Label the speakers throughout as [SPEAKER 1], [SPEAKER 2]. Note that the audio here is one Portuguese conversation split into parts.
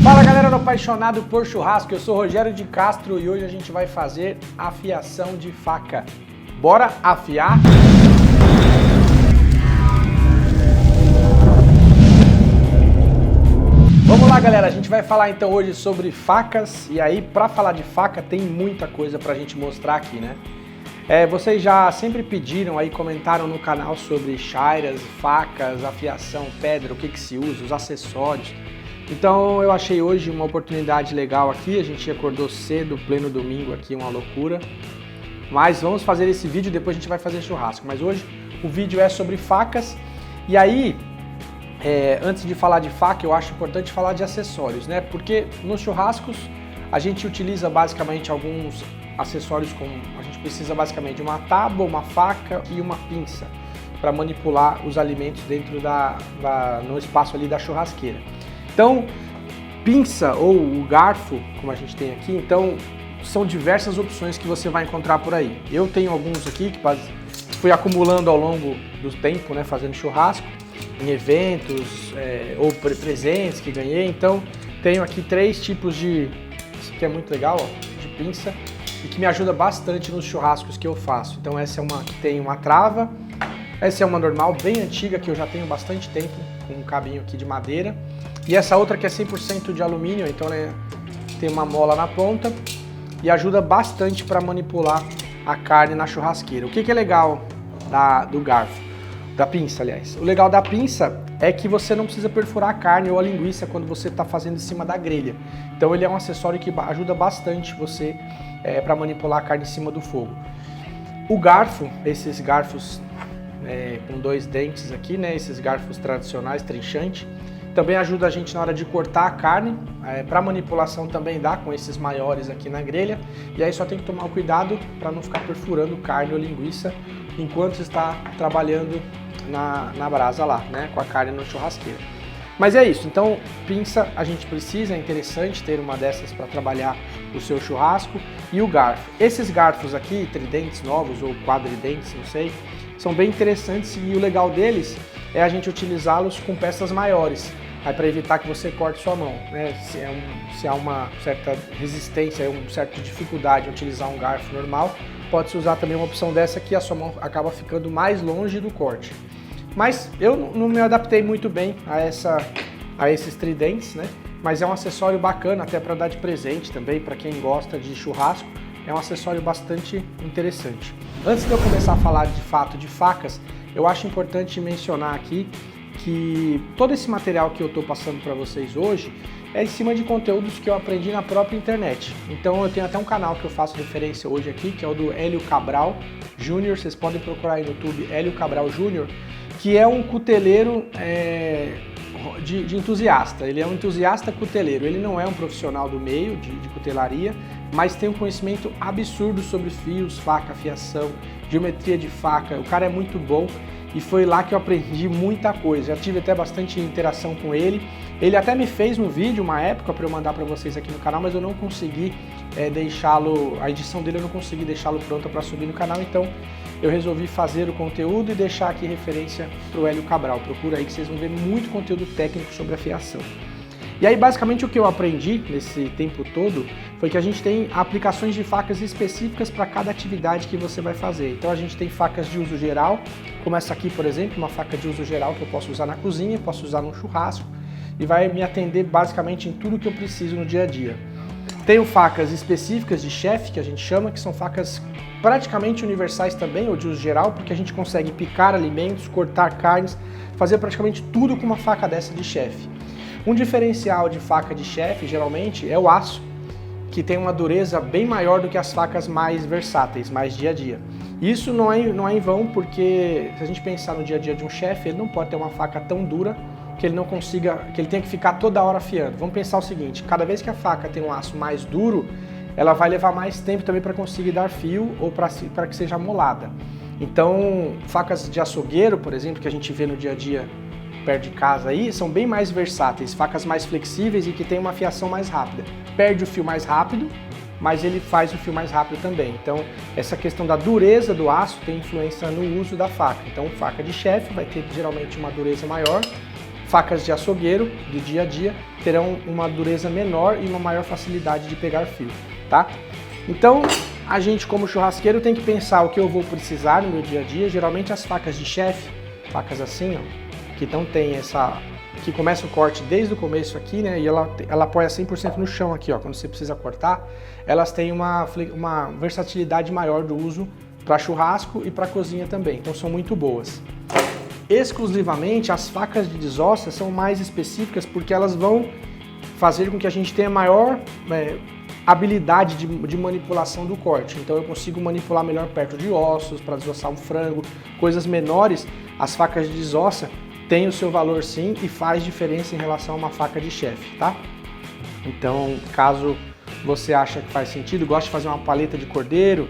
[SPEAKER 1] Fala galera do Apaixonado por Churrasco, eu sou Rogério de Castro e hoje a gente vai fazer afiação de faca. Bora afiar? Vamos lá galera, a gente vai falar então hoje sobre facas e aí para falar de faca tem muita coisa pra gente mostrar aqui, né? Vocês já sempre pediram aí, comentaram no canal sobre chairas, facas, afiação, pedra, o que se usa, os acessórios. Então eu achei hoje uma oportunidade legal aqui, a gente acordou cedo, pleno domingo aqui, uma loucura. Mas vamos fazer esse vídeo, depois a gente vai fazer churrasco. Mas hoje o vídeo é sobre facas. E aí, antes de falar de faca, eu acho importante falar de acessórios, né? Porque nos churrascos a gente utiliza basicamente alguns acessórios como... A gente precisa basicamente de uma tábua, uma faca e uma pinça para manipular os alimentos dentro no espaço ali da churrasqueira. Então, pinça ou o garfo, como a gente tem aqui, então são diversas opções que você vai encontrar por aí. Eu tenho alguns aqui que fui acumulando ao longo do tempo, né, fazendo churrasco, em eventos ou presentes que ganhei. Então, tenho aqui 3 tipos de... Esse aqui é muito legal, ó, de pinça, e que me ajuda bastante nos churrascos que eu faço. Então, essa é uma que tem uma trava, essa é uma normal, bem antiga, que eu já tenho bastante tempo, com um cabinho aqui de madeira. E essa outra que é 100% de alumínio, então né, tem uma mola na ponta e ajuda bastante para manipular a carne na churrasqueira. O que é legal do garfo, da pinça, aliás? O legal da pinça é que você não precisa perfurar a carne ou a linguiça quando você está fazendo em cima da grelha. Então ele é um acessório que ajuda bastante você para manipular a carne em cima do fogo. O garfo, esses garfos com 2 dentes aqui, né, esses garfos tradicionais, trinchante, também ajuda a gente na hora de cortar a carne, para manipulação também dá com esses maiores aqui na grelha. E aí só tem que tomar cuidado para não ficar perfurando carne ou linguiça enquanto está trabalhando na brasa lá, né, com a carne no churrasqueiro. Mas é isso, então pinça a gente precisa, é interessante ter uma dessas para trabalhar o seu churrasco. E o garfo, esses garfos aqui, tridentes novos ou quadridentes, não sei, são bem interessantes e o legal deles é a gente utilizá-los com peças maiores, para evitar que você corte sua mão, né? Se há uma certa resistência, uma certa dificuldade em utilizar um garfo normal, pode-se usar também uma opção dessa que a sua mão acaba ficando mais longe do corte. Mas eu não me adaptei muito bem a esses tridentes, né? Mas é um acessório bacana até para dar de presente também, para quem gosta de churrasco, é um acessório bastante interessante. Antes de eu começar a falar de fato de facas, eu acho importante mencionar aqui que todo esse material que eu estou passando para vocês hoje é em cima de conteúdos que eu aprendi na própria internet. Então eu tenho até um canal que eu faço referência hoje aqui, que é o do Hélio Cabral Júnior, vocês podem procurar aí no YouTube Hélio Cabral Júnior, que é um cuteleiro de entusiasta. Ele é um entusiasta cuteleiro, ele não é um profissional do meio de cutelaria, mas tem um conhecimento absurdo sobre fios, faca, afiação, geometria de faca. O cara é muito bom e foi lá que eu aprendi muita coisa. Já tive até bastante interação com ele. Ele até me fez um vídeo uma época para eu mandar para vocês aqui no canal, mas eu não consegui deixá-lo, a edição dele eu não consegui deixá-lo pronta para subir no canal, então eu resolvi fazer o conteúdo e deixar aqui referência para o Hélio Cabral. Procura aí que vocês vão ver muito conteúdo técnico sobre afiação. E aí basicamente o que eu aprendi nesse tempo todo foi que a gente tem aplicações de facas específicas para cada atividade que você vai fazer. Então a gente tem facas de uso geral, como essa aqui, por exemplo, uma faca de uso geral que eu posso usar na cozinha, posso usar no churrasco e vai me atender basicamente em tudo que eu preciso no dia a dia. Tenho facas específicas de chefe, que a gente chama, que são facas praticamente universais também, ou de uso geral, porque a gente consegue picar alimentos, cortar carnes, fazer praticamente tudo com uma faca dessa de chefe. Um diferencial de faca de chefe, geralmente, é o aço, que tem uma dureza bem maior do que as facas mais versáteis, mais dia a dia. Isso não é em vão, porque se a gente pensar no dia a dia de um chefe, ele não pode ter uma faca tão dura que ele tenha que ficar toda hora afiando. Vamos pensar o seguinte, cada vez que a faca tem um aço mais duro, ela vai levar mais tempo também para conseguir dar fio ou para que seja molada. Então, facas de açougueiro, por exemplo, que a gente vê no dia a dia perto de casa aí, são bem mais versáteis, facas mais flexíveis e que tem uma afiação mais rápida. Perde o fio mais rápido, mas ele faz o fio mais rápido também. Então, essa questão da dureza do aço tem influência no uso da faca. Então, faca de chefe vai ter geralmente uma dureza maior, facas de açougueiro do dia a dia terão uma dureza menor e uma maior facilidade de pegar fio, tá? Então, a gente como churrasqueiro tem que pensar o que eu vou precisar no meu dia a dia. Geralmente as facas de chefe, facas assim, ó, que não tem essa... que começa o corte desde o começo aqui, né? E ela apoia 100% no chão aqui, ó, quando você precisa cortar. Elas têm uma versatilidade maior do uso para churrasco e para cozinha também, então são muito boas. Exclusivamente as facas de desossa são mais específicas porque elas vão fazer com que a gente tenha maior habilidade de manipulação do corte. Então eu consigo manipular melhor perto de ossos, para desossar um frango, coisas menores. As facas de desossa têm o seu valor sim e faz diferença em relação a uma faca de chefe, tá? Então, caso você acha que faz sentido, gosta de fazer uma paleta de cordeiro,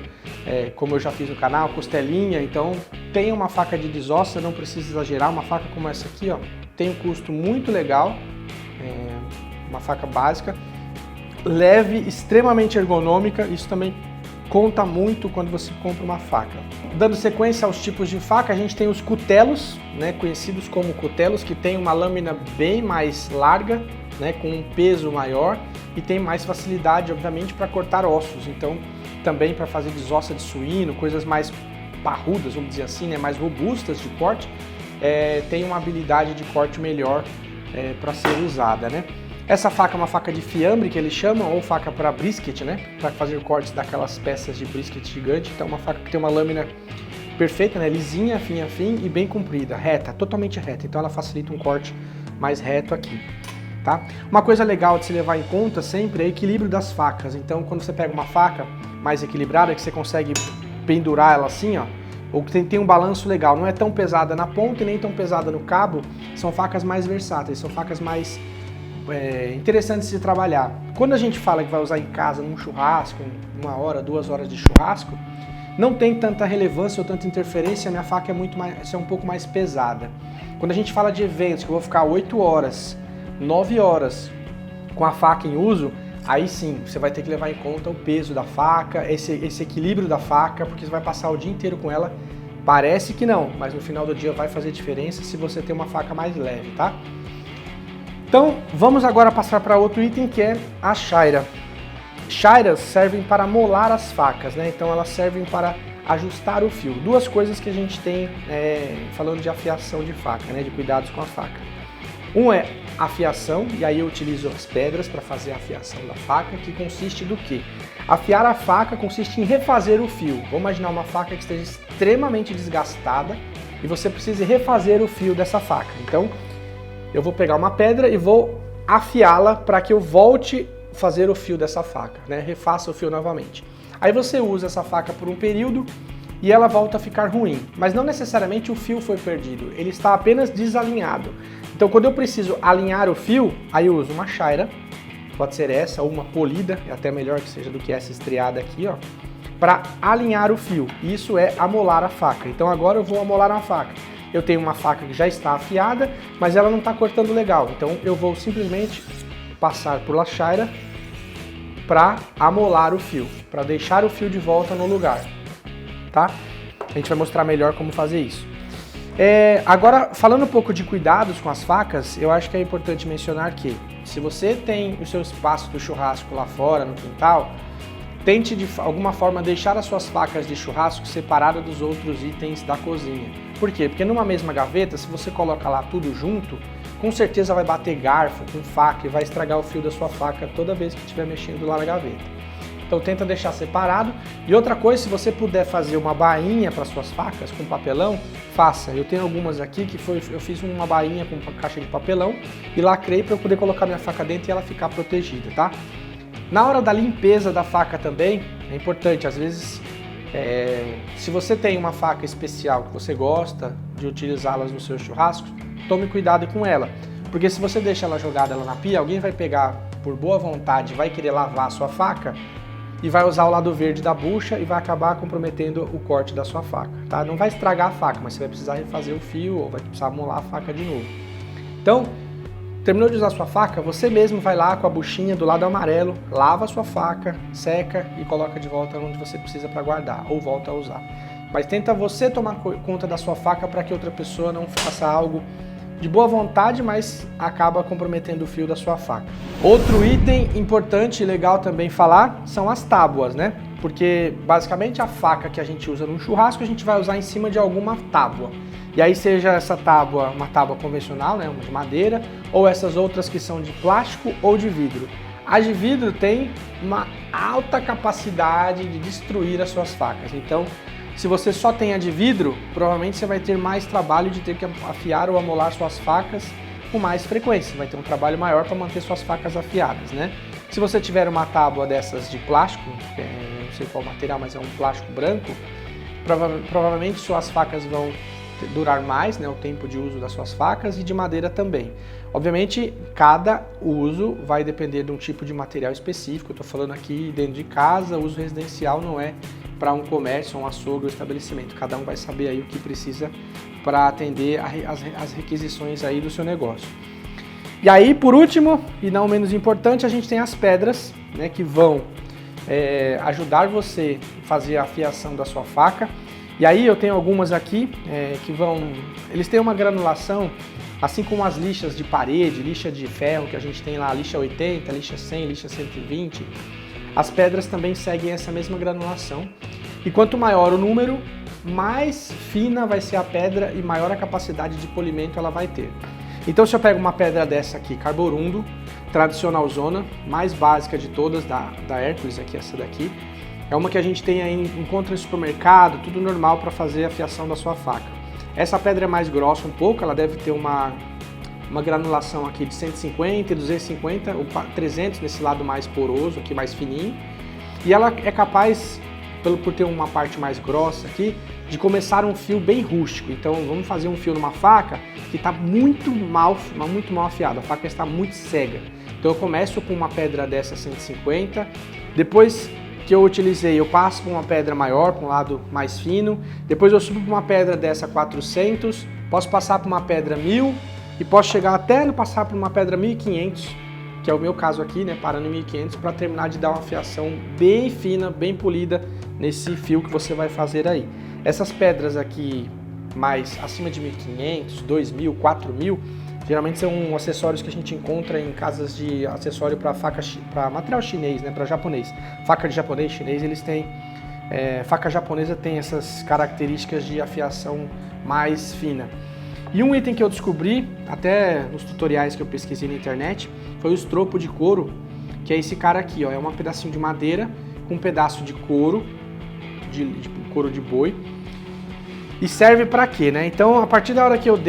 [SPEAKER 1] como eu já fiz no canal, costelinha, então tem uma faca de desossa, não precisa exagerar, uma faca como essa aqui, ó, tem um custo muito legal, uma faca básica, leve, extremamente ergonômica, isso também conta muito quando você compra uma faca. Dando sequência aos tipos de faca, a gente tem os cutelos, né, conhecidos como cutelos, que tem uma lâmina bem mais larga, né, com um peso maior e tem mais facilidade, obviamente, para cortar ossos. Então, também para fazer desossa de suíno, coisas mais parrudas, vamos dizer assim, né, mais robustas de corte, tem uma habilidade de corte melhor para ser usada, né? Essa faca é uma faca de fiambre, que eles chamam, ou faca para brisket, né? Para fazer cortes daquelas peças de brisket gigante. Então, uma faca que tem uma lâmina perfeita, né? Lisinha, fim a fim e bem comprida, reta, totalmente reta. Então, ela facilita um corte mais reto aqui, tá? Uma coisa legal de se levar em conta sempre é o equilíbrio das facas. Então, quando você pega uma faca mais equilibrada, que você consegue pendurar ela assim, ó, ou que tem um balanço legal, não é tão pesada na ponta e nem tão pesada no cabo, são facas mais versáteis, são facas mais interessantes de trabalhar. Quando a gente fala que vai usar em casa, num churrasco, 1 hora, 2 horas de churrasco, não tem tanta relevância ou tanta interferência, a minha faca é um pouco mais pesada. Quando a gente fala de eventos, que eu vou ficar 8 horas, 9 horas com a faca em uso, aí sim, você vai ter que levar em conta o peso da faca, esse equilíbrio da faca, porque você vai passar o dia inteiro com ela. Parece que não, mas no final do dia vai fazer diferença se você ter uma faca mais leve, tá? Então, vamos agora passar para outro item, que é a chaira. Chairas servem para molar as facas, né? Então elas servem para ajustar o fio. Duas coisas que a gente tem falando de afiação de faca, né? De cuidados com a faca. Um é afiação, e aí eu utilizo as pedras para fazer a afiação da faca, que consiste do quê? Afiar a faca consiste em refazer o fio. Vamos imaginar uma faca que esteja extremamente desgastada e você precisa refazer o fio dessa faca. Então, eu vou pegar uma pedra e vou afiá-la para que eu volte a fazer o fio dessa faca, né? Refaça o fio novamente. Aí você usa essa faca por um período e ela volta a ficar ruim. Mas não necessariamente o fio foi perdido, ele está apenas desalinhado. Então quando eu preciso alinhar o fio, aí eu uso uma chaira, pode ser essa ou uma polida, é até melhor que seja do que essa estriada aqui, ó, para alinhar o fio. Isso é amolar a faca. Então agora eu vou amolar a faca. Eu tenho uma faca que já está afiada, mas ela não está cortando legal. Então eu vou simplesmente passar por la chaira para amolar o fio, para deixar o fio de volta no lugar, tá? A gente vai mostrar melhor como fazer isso. Agora, falando um pouco de cuidados com as facas, eu acho que é importante mencionar que se você tem o seu espaço do churrasco lá fora, no quintal, tente de alguma forma deixar as suas facas de churrasco separadas dos outros itens da cozinha. Por quê? Porque numa mesma gaveta, se você coloca lá tudo junto, com certeza vai bater garfo com faca e vai estragar o fio da sua faca toda vez que estiver mexendo lá na gaveta. Então tenta deixar separado. E outra coisa, se você puder fazer uma bainha para suas facas com papelão, faça. Eu tenho algumas aqui que eu fiz uma bainha com uma caixa de papelão e lacrei para eu poder colocar minha faca dentro e ela ficar protegida, tá? Na hora da limpeza da faca também, é importante, às vezes, se você tem uma faca especial que você gosta de utilizá-las no seu churrasco, tome cuidado com ela, porque se você deixa ela jogada lá na pia, alguém vai pegar por boa vontade, vai querer lavar a sua faca e vai usar o lado verde da bucha e vai acabar comprometendo o corte da sua faca, tá? Não vai estragar a faca, mas você vai precisar refazer o fio ou vai precisar molar a faca de novo. Então, terminou de usar a sua faca, você mesmo vai lá com a buchinha do lado amarelo, lava a sua faca, seca e coloca de volta onde você precisa para guardar ou volta a usar. Mas tenta você tomar conta da sua faca para que outra pessoa não faça algo de boa vontade, mas acaba comprometendo o fio da sua faca. Outro item importante e legal também falar são as tábuas, né? Porque basicamente a faca que a gente usa no churrasco a gente vai usar em cima de alguma tábua. E aí seja essa tábua uma tábua convencional, né, uma de madeira, ou essas outras que são de plástico ou de vidro. A de vidro tem uma alta capacidade de destruir as suas facas. Então, se você só tem a de vidro, provavelmente você vai ter mais trabalho de ter que afiar ou amolar suas facas com mais frequência. Vai ter um trabalho maior para manter suas facas afiadas, né? Se você tiver uma tábua dessas de plástico, não sei qual material, mas é um plástico branco, provavelmente suas facas vão durar mais, né, o tempo de uso das suas facas, e de madeira também. Obviamente, cada uso vai depender de um tipo de material específico. Eu estou falando aqui dentro de casa, uso residencial não é para um comércio, um açougue ou estabelecimento. Cada um vai saber aí o que precisa para atender as requisições aí do seu negócio. E aí, por último, e não menos importante, a gente tem as pedras, né, que vão ajudar você a fazer a afiação da sua faca. E aí eu tenho algumas aqui eles têm uma granulação, assim como as lixas de parede, lixa de ferro que a gente tem lá, lixa 80, lixa 100, lixa 120. As pedras também seguem essa mesma granulação. E quanto maior o número, mais fina vai ser a pedra e maior a capacidade de polimento ela vai ter. Então se eu pego uma pedra dessa aqui, carborundo, tradicional zona, mais básica de todas, da Hercules, aqui, essa daqui, é uma que a gente tem aí, encontra no supermercado, tudo normal para fazer a afiação da sua faca. Essa pedra é mais grossa um pouco, ela deve ter uma granulação aqui de 150, 250, ou 300 nesse lado mais poroso, aqui mais fininho. E ela é capaz, por ter uma parte mais grossa aqui, de começar um fio bem rústico. Então vamos fazer um fio numa faca que está muito mal afiada, a faca está muito cega. Então eu começo com uma pedra dessa 150, depois que eu utilizei, eu passo por uma pedra maior, para um lado mais fino, depois eu subo para uma pedra dessa 400, posso passar por uma pedra 1000 e posso chegar até passar por uma pedra 1500, que é o meu caso aqui, né, parando em 1500, para terminar de dar uma afiação bem fina, bem polida nesse fio que você vai fazer aí. Essas pedras aqui mais acima de 1500, 2000, 4000, geralmente são acessórios que a gente encontra em casas de acessório para faca, para material chinês, né, para japonês. Faca de japonês, chinês, eles têm, faca japonesa tem essas características de afiação mais fina. E um item que eu descobri, até nos tutoriais que eu pesquisei na internet, foi o estropo de couro, que é esse cara aqui, ó, é um pedacinho de madeira com um pedaço de couro, de couro de boi. E serve para quê, né? Então, a partir da hora que eu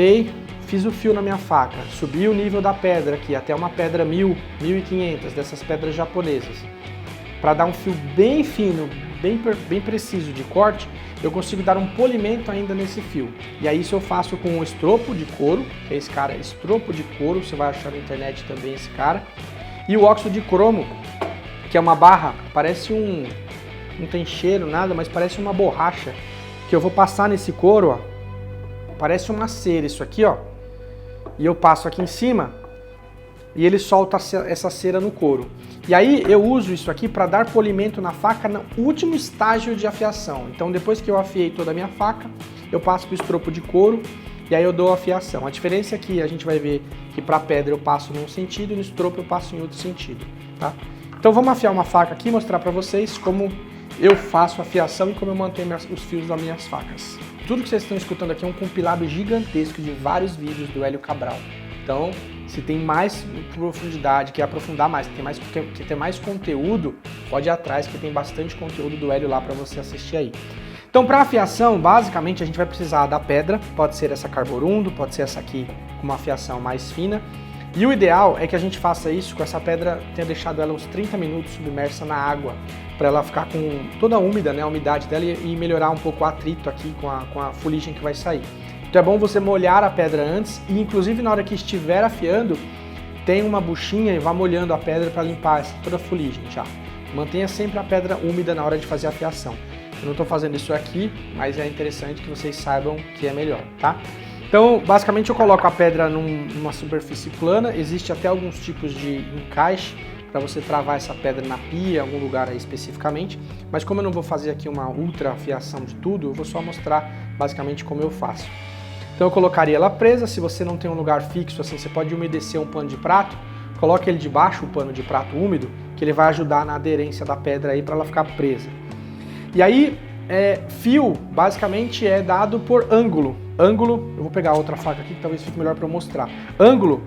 [SPEAKER 1] fiz o fio na minha faca, subi o nível da pedra aqui até uma pedra 1000, 1500, dessas pedras japonesas. Para dar um fio bem fino, bem preciso de corte, eu consigo dar um polimento ainda nesse fio. E aí isso eu faço com um estropo de couro, que é esse cara, estropo de couro, você vai achar na internet também esse cara. E o óxido de cromo, que é uma barra, parece não tem cheiro, nada, mas parece uma borracha, que eu vou passar nesse couro, ó. Parece uma cera isso aqui, ó. E eu passo aqui em cima e ele solta essa cera no couro. E aí eu uso isso aqui para dar polimento na faca no último estágio de afiação. Então depois que eu afiei toda a minha faca, eu passo para o estropo de couro e aí eu dou a afiação. A diferença é que a gente vai ver que para a pedra eu passo num sentido e no estropo eu passo em outro sentido, tá? Então vamos afiar uma faca aqui e mostrar para vocês como eu faço a afiação e como eu mantenho os fios das minhas facas. Tudo que vocês estão escutando aqui é um compilado gigantesco de vários vídeos do Hélio Cabral. Então, se tem mais profundidade, quer aprofundar mais, quer ter mais conteúdo, pode ir atrás que tem bastante conteúdo do Hélio lá para você assistir aí. Então, para afiação, basicamente a gente vai precisar da pedra, pode ser essa carborundo, pode ser essa aqui com uma afiação mais fina. E o ideal é que a gente faça isso com essa pedra, tenha deixado ela uns 30 minutos submersa na água, para ela ficar com toda úmida, né, a umidade dela e melhorar um pouco o atrito aqui com a fuligem que vai sair. Então é bom você molhar a pedra antes e inclusive na hora que estiver afiando, tem uma buchinha e vá molhando a pedra para limpar toda a fuligem já. Mantenha sempre a pedra úmida na hora de fazer a afiação. Eu não estou fazendo isso aqui, mas é interessante que vocês saibam que é melhor, tá? Então, basicamente eu coloco a pedra numa superfície plana, existe até alguns tipos de encaixe para você travar essa pedra na pia, em algum lugar aí especificamente, mas como eu não vou fazer aqui uma ultra afiação de tudo, eu vou só mostrar basicamente como eu faço. Então eu colocaria ela presa. Se você não tem um lugar fixo assim, você pode umedecer um pano de prato, coloque ele debaixo, um pano de prato úmido, que ele vai ajudar na aderência da pedra aí para ela ficar presa. E aí, fio basicamente é dado por ângulo. Ângulo, eu vou pegar outra faca aqui que talvez fique melhor para eu mostrar. Ângulo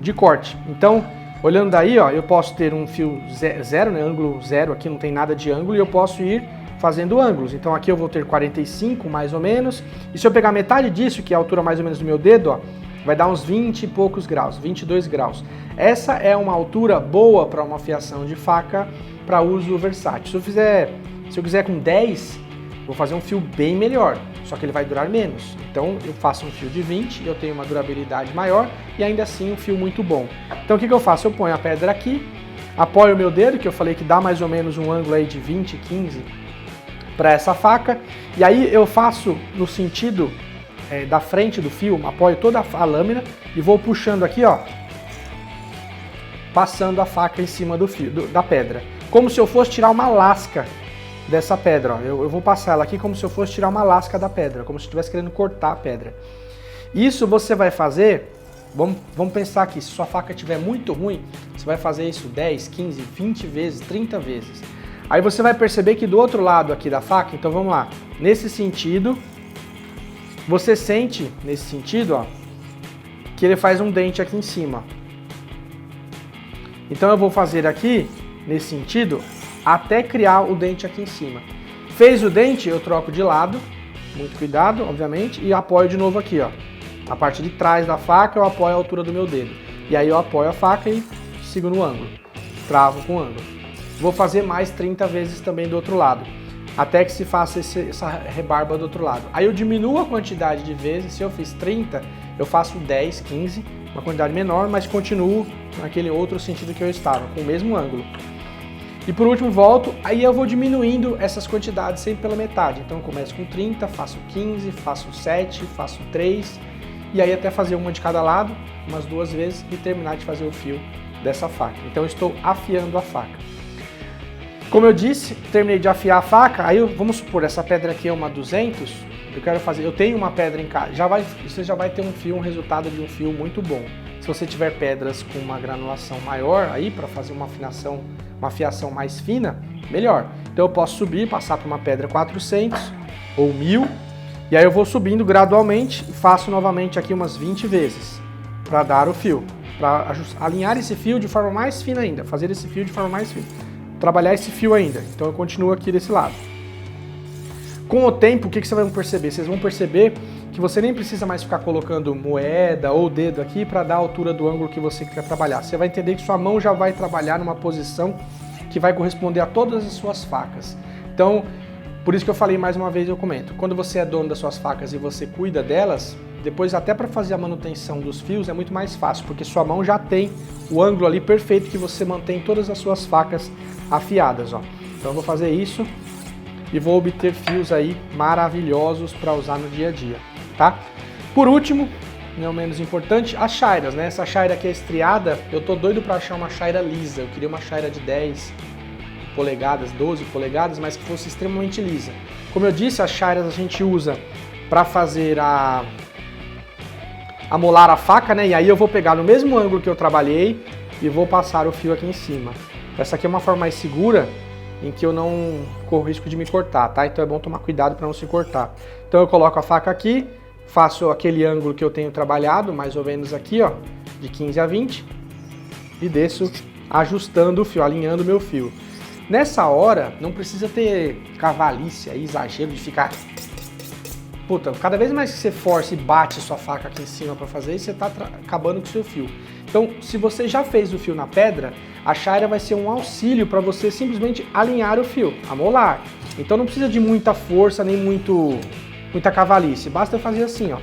[SPEAKER 1] de corte. Então, olhando daí, ó, eu posso ter um fio zero, né, ângulo zero, aqui não tem nada de ângulo, e eu posso ir fazendo ângulos. Então aqui eu vou ter 45 mais ou menos, e se eu pegar metade disso, que é a altura mais ou menos do meu dedo, ó, vai dar uns 20 e poucos graus, 22 graus. Essa é uma altura boa para uma afiação de faca para uso versátil. Se eu quiser com 10, vou fazer um fio bem melhor, só que ele vai durar menos. Então eu faço um fio de 20, eu tenho uma durabilidade maior e ainda assim um fio muito bom. Então o que eu faço? Eu ponho a pedra aqui, apoio o meu dedo, que eu falei que dá mais ou menos um ângulo aí de 20, 15 para essa faca, e aí eu faço no sentido da frente do fio, apoio toda a lâmina e vou puxando aqui, ó, passando a faca em cima do fio, da pedra, como se eu fosse tirar uma lasca dessa pedra, ó. Eu vou passar ela aqui como se eu fosse tirar uma lasca da pedra, como se eu estivesse querendo cortar a pedra. Isso você vai fazer, vamos pensar aqui, se sua faca estiver muito ruim, você vai fazer isso 10, 15, 20 vezes, 30 vezes. Aí você vai perceber que do outro lado aqui da faca, então vamos lá, nesse sentido, você sente, nesse sentido, ó, que ele faz um dente aqui em cima. Então eu vou fazer aqui, nesse sentido, até criar o dente aqui em cima. Fez o dente, eu troco de lado, muito cuidado, obviamente, e apoio de novo aqui, ó. A parte de trás da faca eu apoio a altura do meu dedo. E aí eu apoio a faca e sigo no ângulo, travo com ângulo. Vou fazer mais 30 vezes também do outro lado, até que se faça essa rebarba do outro lado. Aí eu diminuo a quantidade de vezes, se eu fiz 30, eu faço 10, 15, uma quantidade menor, mas continuo naquele outro sentido que eu estava, com o mesmo ângulo. E por último volto, aí eu vou diminuindo essas quantidades sempre pela metade. Então eu começo com 30, faço 15, faço 7, faço 3, e aí até fazer uma de cada lado, umas 2 vezes, e terminar de fazer o fio dessa faca. Então eu estou afiando a faca. Como eu disse, terminei de afiar a faca, aí vamos supor, essa pedra aqui é uma 200, eu tenho uma pedra em casa, você já vai ter um resultado de um fio muito bom. Se você tiver pedras com uma granulação maior aí para fazer uma afiação mais fina, melhor. Então eu posso subir, passar para uma pedra 400 ou 1000, e aí eu vou subindo gradualmente e faço novamente aqui umas 20 vezes para dar o fio, para alinhar esse fio de forma mais fina ainda, fazer esse fio de forma mais fina. Trabalhar esse fio ainda, então eu continuo aqui desse lado. Com o tempo, o que vocês vão perceber? Vocês vão perceber que você nem precisa mais ficar colocando moeda ou dedo aqui para dar a altura do ângulo que você quer trabalhar. Você vai entender que sua mão já vai trabalhar numa posição que vai corresponder a todas as suas facas. Então, por isso que eu falei mais uma vez, eu comento. Quando você é dono das suas facas e você cuida delas, depois até para fazer a manutenção dos fios é muito mais fácil, porque sua mão já tem o ângulo ali perfeito que você mantém todas as suas facas afiadas, ó. Então eu vou fazer isso e vou obter fios aí maravilhosos para usar no dia a dia, tá? Por último, não menos importante, as chairas, né? Essa chaira aqui é estriada, eu tô doido para achar uma chaira lisa. Eu queria uma chaira de 10 polegadas, 12 polegadas, mas que fosse extremamente lisa. Como eu disse, as chairas a gente usa para fazer amolar a faca, né? E aí eu vou pegar no mesmo ângulo que eu trabalhei e vou passar o fio aqui em cima. Essa aqui é uma forma mais segura, em que eu não corro risco de me cortar, tá? Então é bom tomar cuidado para não se cortar. Então eu coloco a faca aqui, faço aquele ângulo que eu tenho trabalhado, mais ou menos aqui, ó, de 15 a 20, e desço ajustando o fio, alinhando o meu fio. Nessa hora, não precisa ter cavalice, exagero de ficar... Puta, cada vez mais que você força e bate sua faca aqui em cima para fazer isso, você tá acabando com o seu fio. Então, se você já fez o fio na pedra, a chaira vai ser um auxílio para você simplesmente alinhar o fio, amolar. Então não precisa de muita força, nem muita cavalice. Basta fazer assim, ó,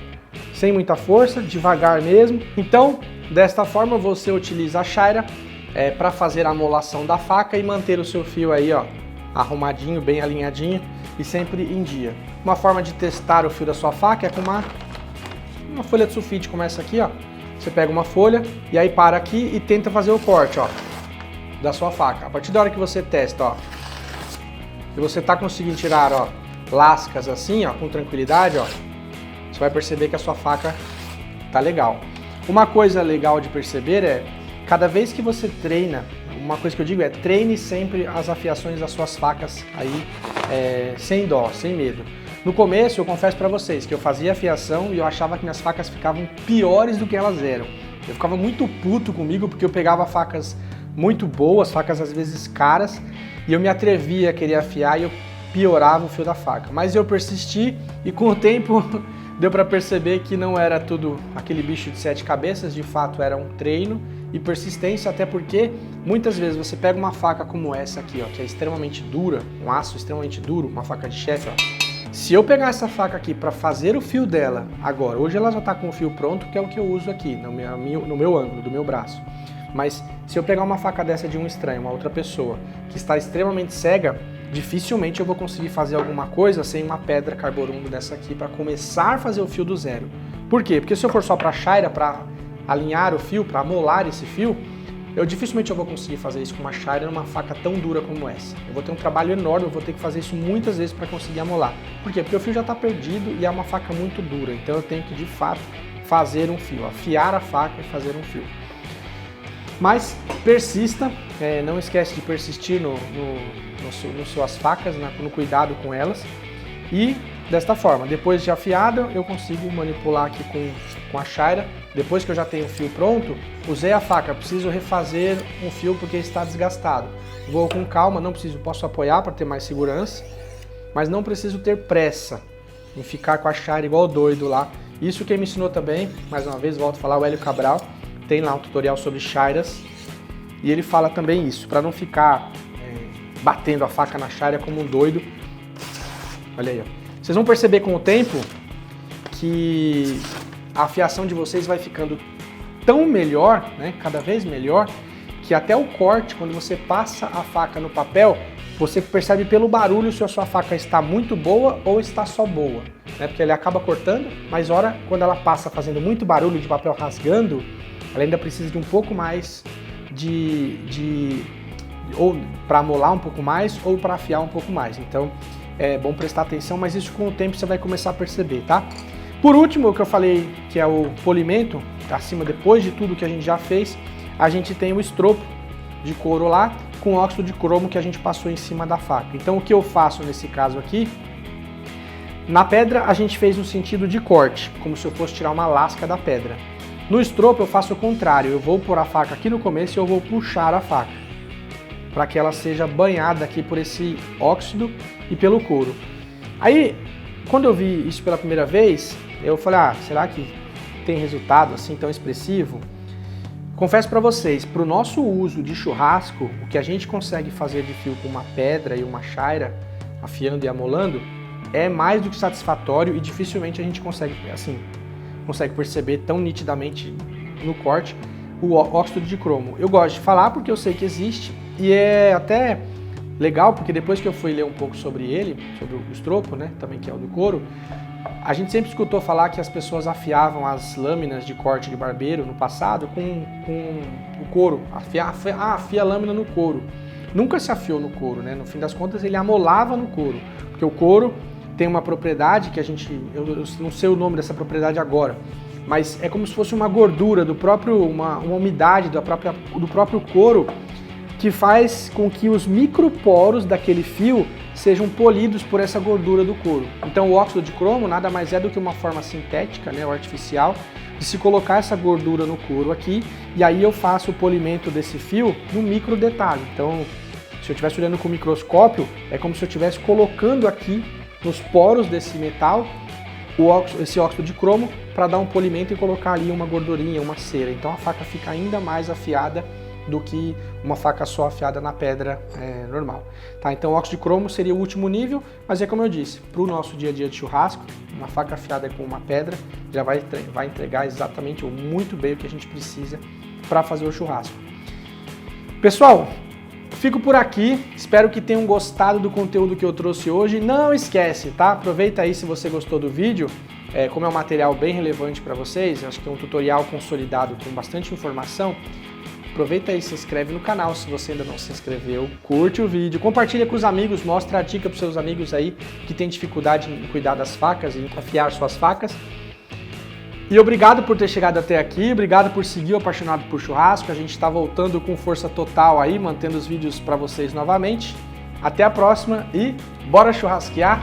[SPEAKER 1] sem muita força, devagar mesmo. Então, desta forma, você utiliza a chaira para fazer a amolação da faca e manter o seu fio aí, ó, arrumadinho, bem alinhadinho e sempre em dia. Uma forma de testar o fio da sua faca é com uma folha de sulfite, como essa aqui, ó. Você pega uma folha e aí para aqui e tenta fazer o corte, ó, da sua faca. A partir da hora que você testa, ó, e você tá conseguindo tirar, ó, lascas assim, ó, com tranquilidade, ó, você vai perceber que a sua faca tá legal. Uma coisa legal de perceber é, cada vez que você treina, uma coisa que eu digo é, treine sempre as afiações das suas facas aí, sem dó, sem medo. No começo, eu confesso para vocês que eu fazia afiação e eu achava que minhas facas ficavam piores do que elas eram. Eu ficava muito puto comigo porque eu pegava facas muito boas, facas às vezes caras, e eu me atrevia a querer afiar e eu piorava o fio da faca. Mas eu persisti e com o tempo deu para perceber que não era tudo aquele bicho de 7 cabeças, de fato era um treino e persistência, até porque muitas vezes você pega uma faca como essa aqui, ó, que é extremamente dura, um aço extremamente duro, uma faca de chefe, ó. Se eu pegar essa faca aqui para fazer o fio dela agora, hoje ela já está com o fio pronto, que é o que eu uso aqui, no meu ângulo, do meu braço. Mas se eu pegar uma faca dessa de um estranho, uma outra pessoa, que está extremamente cega, dificilmente eu vou conseguir fazer alguma coisa sem uma pedra carborundo dessa aqui para começar a fazer o fio do zero. Por quê? Porque se eu for só para chaira, para alinhar o fio, para amolar esse fio, dificilmente eu vou conseguir fazer isso com uma chaira numa faca tão dura como essa. Eu vou ter um trabalho enorme, eu vou ter que fazer isso muitas vezes para conseguir amolar. Por quê? Porque o fio já está perdido e é uma faca muito dura, então eu tenho que de fato fazer um fio, afiar a faca e fazer um fio. Mas persista, não esquece de persistir nas suas facas, no cuidado com elas. E desta forma, depois de afiada, eu consigo manipular aqui com a chaira. Depois que eu já tenho o fio pronto, usei a faca, preciso refazer um fio porque está desgastado. Vou com calma, não preciso, posso apoiar para ter mais segurança, mas não preciso ter pressa em ficar com a chaira igual doido lá. Isso quem me ensinou também, mais uma vez, volto a falar, o Hélio Cabral, tem lá um tutorial sobre chairas, e ele fala também isso, para não ficar batendo a faca na chaira como um doido. Olha aí, ó. Vocês vão perceber com o tempo que a afiação de vocês vai ficando tão melhor, né, cada vez melhor, que até o corte, quando você passa a faca no papel, você percebe pelo barulho se a sua faca está muito boa ou está só boa, né, porque ele acaba cortando, mas quando ela passa fazendo muito barulho de papel rasgando, ela ainda precisa de um pouco mais ou para amolar um pouco mais ou para afiar um pouco mais. Então é bom prestar atenção, mas isso com o tempo você vai começar a perceber, tá? Por último, o que eu falei que é o polimento, acima, depois de tudo que a gente já fez, a gente tem o estropo de couro lá com óxido de cromo que a gente passou em cima da faca. Então o que eu faço nesse caso aqui, na pedra a gente fez no sentido de corte, como se eu fosse tirar uma lasca da pedra. No estropo eu faço o contrário, eu vou pôr a faca aqui no começo e eu vou puxar a faca, para que ela seja banhada aqui por esse óxido e pelo couro. Aí, quando eu vi isso pela primeira vez, eu falei, será que tem resultado assim tão expressivo? Confesso para vocês, para o nosso uso de churrasco, o que a gente consegue fazer de fio com uma pedra e uma chaira, afiando e amolando, é mais do que satisfatório e dificilmente a gente consegue perceber tão nitidamente no corte o óxido de cromo. Eu gosto de falar porque eu sei que existe e é até legal porque depois que eu fui ler um pouco sobre ele, sobre o estropo, né, também que é o do couro, a gente sempre escutou falar que as pessoas afiavam as lâminas de corte de barbeiro no passado com o couro, afia a lâmina no couro. Nunca se afiou no couro, né? No fim das contas ele amolava no couro, porque o couro tem uma propriedade que eu não sei o nome dessa propriedade agora, mas é como se fosse uma gordura uma umidade do próprio couro que faz com que os microporos daquele fio sejam polidos por essa gordura do couro. Então o óxido de cromo nada mais é do que uma forma sintética, né, ou artificial, de se colocar essa gordura no couro aqui, e aí eu faço o polimento desse fio no micro detalhe. Então, se eu estivesse olhando com o microscópio, é como se eu estivesse colocando aqui nos poros desse metal esse óxido de cromo para dar um polimento e colocar ali uma gordurinha, uma cera. Então a faca fica ainda mais afiada do que uma faca só afiada na pedra normal. Tá? Então o óxido de cromo seria o último nível, mas é como eu disse, para o nosso dia a dia de churrasco, uma faca afiada com uma pedra já vai entregar exatamente ou muito bem o que a gente precisa para fazer o churrasco. Pessoal, fico por aqui, espero que tenham gostado do conteúdo que eu trouxe hoje. Não esquece, tá? Aproveita aí se você gostou do vídeo, como é um material bem relevante para vocês, acho que é um tutorial consolidado com bastante informação. Aproveita aí, se inscreve no canal se você ainda não se inscreveu, curte o vídeo, compartilha com os amigos, mostra a dica para os seus amigos aí que tem dificuldade em cuidar das facas e em afiar suas facas. E obrigado por ter chegado até aqui, obrigado por seguir o Apaixonado por Churrasco. A gente está voltando com força total aí, mantendo os vídeos para vocês novamente. Até a próxima e bora churrasquear!